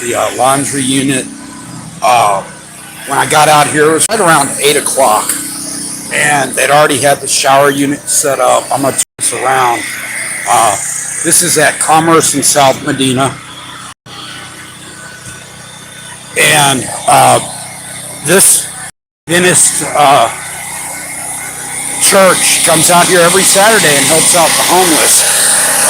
the laundry unit. When I got out here, it was right around 8 o'clock, and they'd already had the shower unit set up. I'm going to turn this around. This is at Commerce in South Medina. And this Adventist church comes out here every Saturday and helps out the homeless.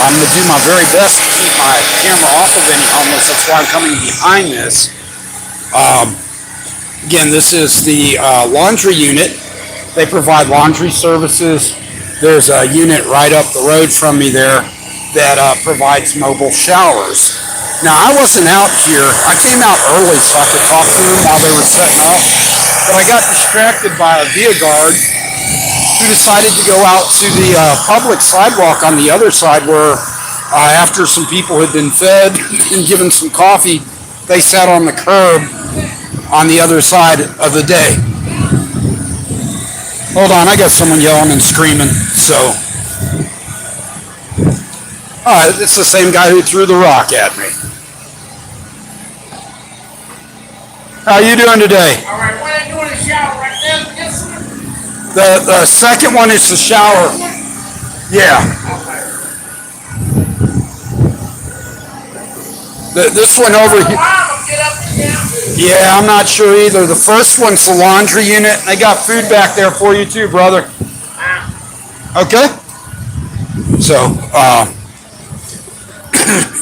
I'm going to do my very best to keep my camera off of any homeless. That's why I'm coming behind this. Again, this is the laundry unit. They provide laundry services. There's a unit right up the road from me there that provides mobile showers. Now, I wasn't out here. I came out early so I could talk to them while they were setting up. But I got distracted by a VIA guard who decided to go out to the public sidewalk on the other side where after some people had been fed and given some coffee, they sat on the curb on the other side of the day. Hold on, I got someone yelling and screaming, so. It's the same guy who threw the rock at me. How you doing today? All right, why are you doing the shower right there? Yes, sir. The second one is the shower. Yeah. This one over here. Yeah, I'm not sure either. The first one's the laundry unit. They got food back there for you too, brother. Okay? So,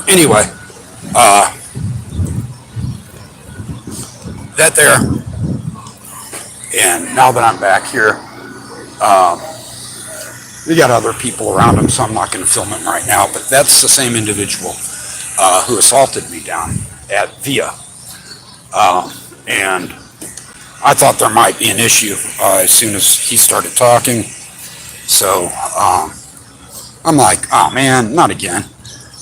anyway, that there. And now that I'm back here, we got other people around him, so I'm not going to film him right now. But that's the same individual who assaulted me down at VIA. And I thought there might be an issue as soon as he started talking. So I'm like, oh man, not again.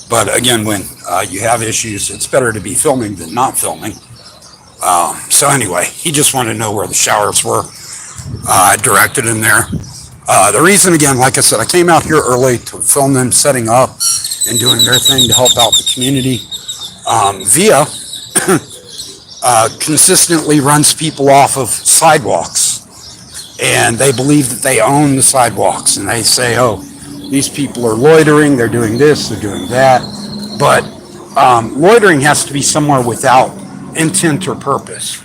But again, when you have issues, it's better to be filming than not filming. So anyway, he just wanted to know where the showers were. I directed him there. The reason, again, like I said, I came out here early to film them setting up and doing their thing to help out the community. VIA consistently runs people off of sidewalks, and they believe that they own the sidewalks, and they say, oh, these people are loitering, they're doing this, they're doing that. But loitering has to be somewhere without intent or purpose.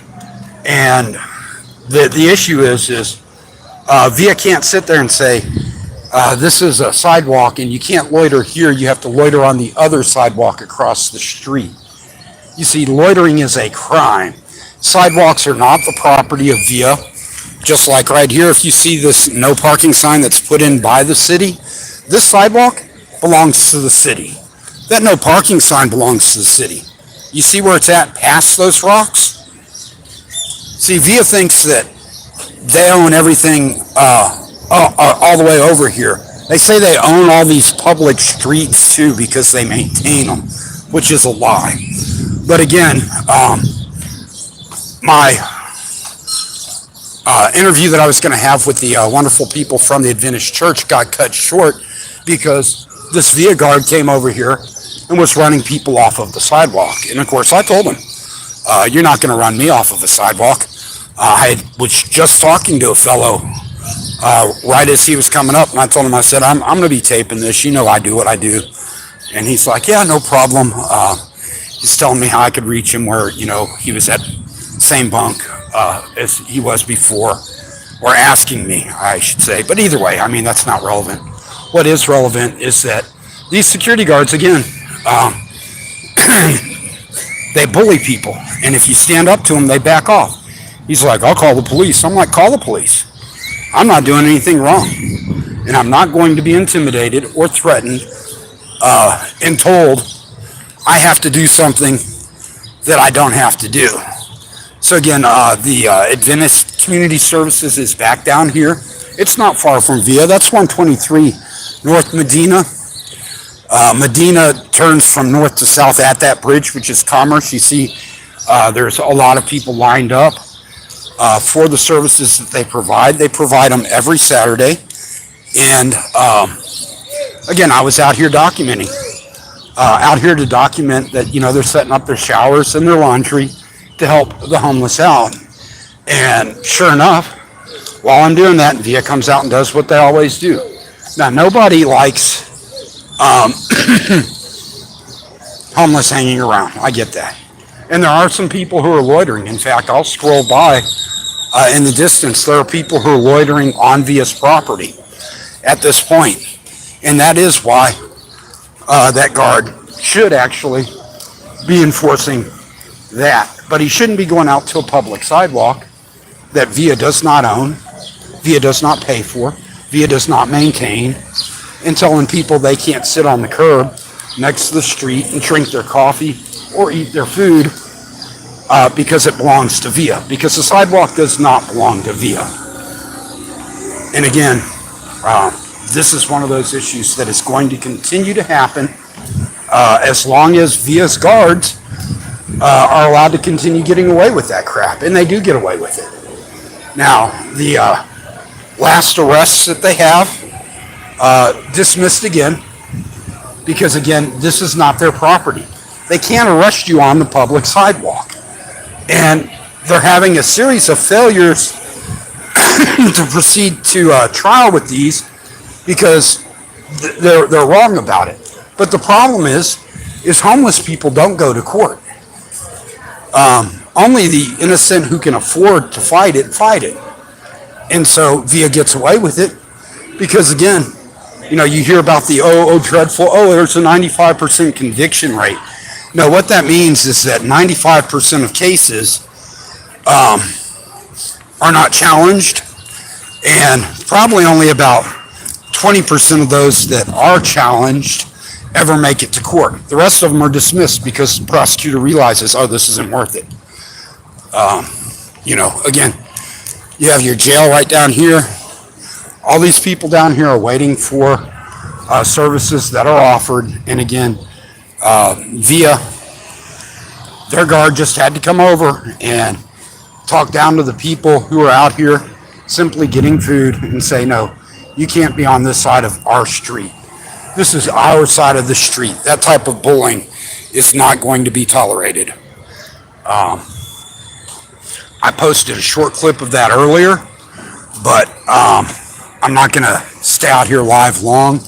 And the issue is VIA can't sit there and say, this is a sidewalk and you can't loiter here, you have to loiter on the other sidewalk across the street. You see, loitering is a crime. Sidewalks are not the property of VIA. Just like right here, if you see this no parking sign that's put in by the city, this sidewalk belongs to the city. That no parking sign belongs to the city. You see where it's at past those rocks? See, VIA thinks that they own everything all the way over here. They say they own all these public streets too because they maintain them, which is a lie. But again, my interview that I was going to have with the wonderful people from the Adventist church got cut short because this VIA guard came over here and was running people off of the sidewalk. And of course, I told him, you're not going to run me off of a sidewalk. I was just talking to a fellow right as he was coming up, and I told him, I said, I'm going to be taping this. You know I do what I do. And he's like, yeah, no problem. He's telling me how I could reach him where, you know, he was at the same bunk as he was before, or asking me, I should say. But either way, I mean, that's not relevant. What is relevant is that these security guards, again, they bully people. And if you stand up to them, they back off. He's like, I'll call the police. I'm like, call the police. I'm not doing anything wrong. And I'm not going to be intimidated or threatened and told I have to do something that I don't have to do. So again, the Adventist Community Services is back down here. It's not far from VIA. That's 123 North Medina. Medina turns from north to south at that bridge, which is Commerce. You see, there's a lot of people lined up for the services that they provide. They provide them every Saturday. And again, I was out here documenting. out here to document that, they're setting up their showers and their laundry to help the homeless out. And sure enough, while I'm doing that, VIA comes out and does what they always do. Now, nobody likes homeless hanging around. I get that. And there are some people who are loitering. In fact, I'll scroll by in the distance. There are people who are loitering on VIA's property at this point. And that is why that guard should actually be enforcing that. But he shouldn't be going out to a public sidewalk that VIA does not own, VIA does not pay for, VIA does not maintain, and telling people they can't sit on the curb next to the street and drink their coffee or eat their food because it belongs to VIA. Because the sidewalk does not belong to VIA. And again, this is one of those issues that is going to continue to happen as long as VIA's guards are allowed to continue getting away with that crap. And they do get away with it. Now, the last arrests that they have, dismissed again, because again, this is not their property. They can't arrest you on the public sidewalk. And they're having a series of failures to proceed to trial with these because they're wrong about it. But the problem is homeless people don't go to court. Only the innocent who can afford to fight it. And so VIA gets away with it because, again, you hear about the, dreadful, there's a 95% conviction rate. No, what that means is that 95% of cases are not challenged, and probably only about 20% of those that are challenged ever make it to court. The rest of them are dismissed because the prosecutor realizes, this isn't worth it. Again, you have your jail right down here. All these people down here are waiting for services that are offered. And again, VIA, their guard just had to come over and talk down to the people who are out here simply getting food and say, no, you can't be on this side of our street. This is our side of the street. That type of bullying is not going to be tolerated. I posted a short clip of that earlier, but I'm not going to stay out here live long.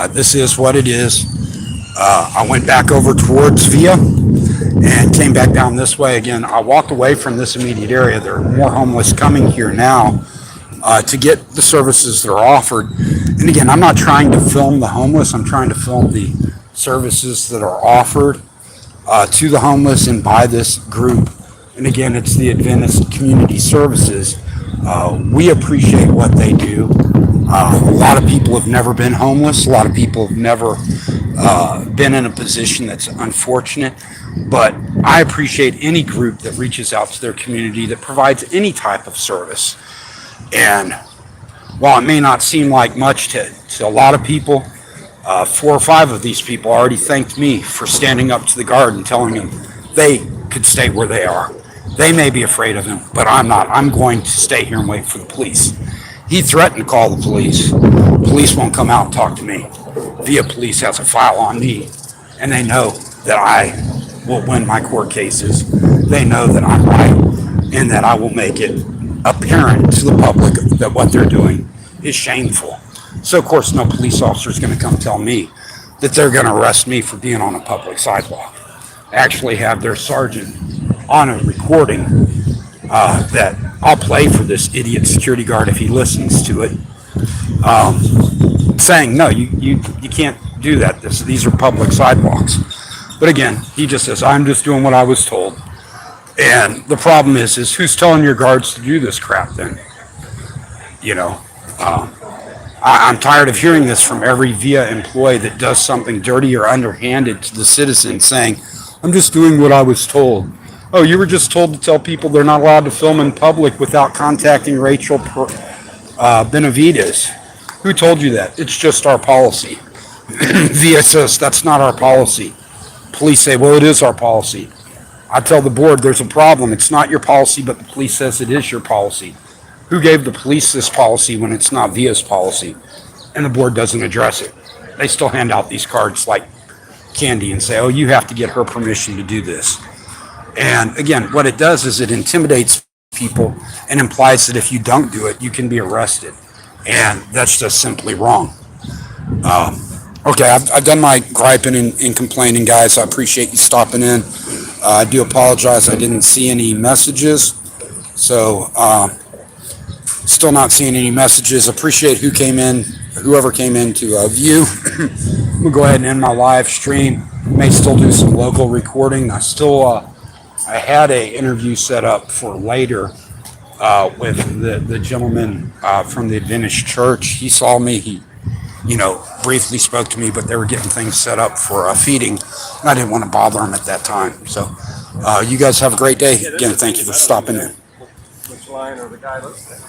This is what it is. I went back over towards VIA and came back down this way again. I walked away from this immediate area. There are more homeless coming here now to get the services that are offered. And again, I'm not trying to film the homeless. I'm trying to film the services that are offered to the homeless and by this group. And again, it's the Adventist Community Services. We appreciate what they do. A lot of people have never been homeless. A lot of people have never been in a position that's unfortunate. But I appreciate any group that reaches out to their community that provides any type of service. And while it may not seem like much to a lot of people, 4 or 5 of these people already thanked me for standing up to the guard and telling them they could stay where they are. They may be afraid of him, but I'm not. I'm going to stay here and wait for the police. He threatened to call the police. Police won't come out and talk to me. VIA police has a file on me, and they know that I will win my court cases. They know that I'm right, and that I will make it apparent to the public that what they're doing is shameful. So, of course, no police officer is going to come tell me that they're going to arrest me for being on a public sidewalk. Actually have their sergeant on a recording that I'll play for this idiot security guard if he listens to it, saying, no, you can't do that. These are public sidewalks. But again, he just says, I'm just doing what I was told. And the problem is who's telling your guards to do this crap then? I'm tired of hearing this from every VIA employee that does something dirty or underhanded to the citizens, saying, I'm just doing what I was told. Oh, you were just told to tell people they're not allowed to film in public without contacting Rachel Benavides. Who told you that? It's just our policy. VIA says that's not our policy. Police say, well, it is our policy. I tell the board there's a problem. It's not your policy, but the police says it is your policy. Who gave the police this policy when it's not VIA's policy? And the board doesn't address it. They still hand out these cards like Candy and say, oh, you have to get her permission to do this. And again, what it does is it intimidates people and implies that if you don't do it, you can be arrested. And that's just simply wrong. Okay, I've done my griping and complaining, guys. I appreciate you stopping in. I do apologize. I didn't see any messages. So, still not seeing any messages. Appreciate whoever came in to view. I'm gonna go ahead and end my live stream. May still do some local recording. I had a interview set up for later with the gentleman from the Adventist church. He saw me. He, briefly spoke to me, but they were getting things set up for feeding, and I didn't want to bother him at that time. So, you guys have a great day. Again, thank you for stopping in. Which line or the guy looks at.